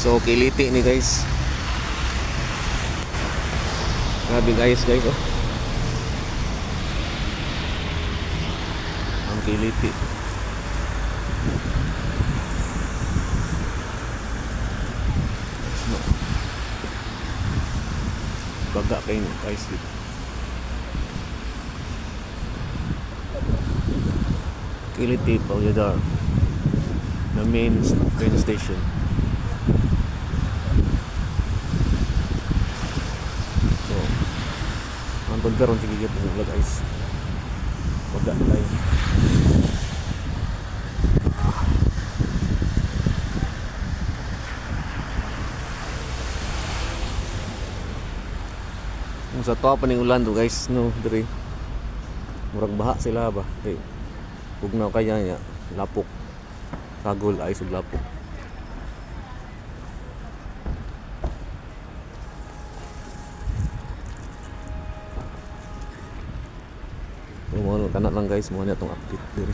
So kiliti ni guys. Grabe guys oh. Ang kiliti. Baga kayo guys dito. Kiliti Palyadar, the main train station. So ang pagkaroon sige gito sa guys. Baga tayo. Kung sa toa pa ning ulan do guys, no, dire. Murag baha sila ba? Okay. Bugnaw kaya niya, lapok. Kagol ay sug lapok. So, mo kana lang guys, mo na tong update dire.